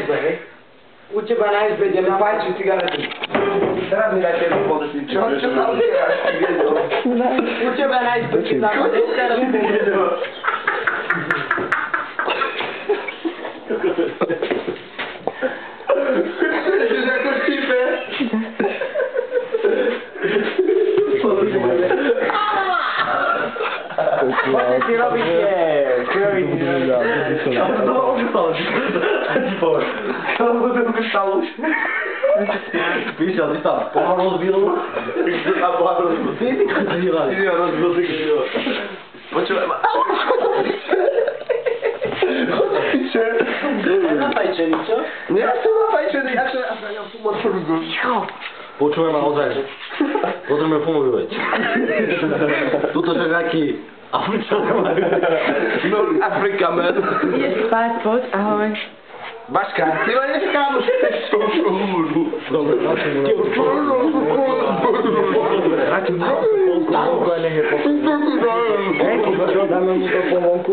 izbe, hej? U teba na izbe, kde na fajči cigarety. Teraz mi dajte jednu podesli. Čo tam udieraš? U teba na izbe, keď na fajči. Ježiš, ako štípe. Poďte si robíte. Čo robíte? Čo stalo už? Víš, ale ty sa pohľad rozbil? Ty si ho rozbil, ty si ho. Počúvaj ma. Zapajčený, čo? Ja som zapajčený, ja som tu motorku. Počúvaj ma ozaj. Potrebujeme pomôcť. Tuto je nejaký Afrikaman. Ideš spať, poď, ahoj. Baška, ty ma nechávaš. Dobre, Čo dáme mu to po vonku?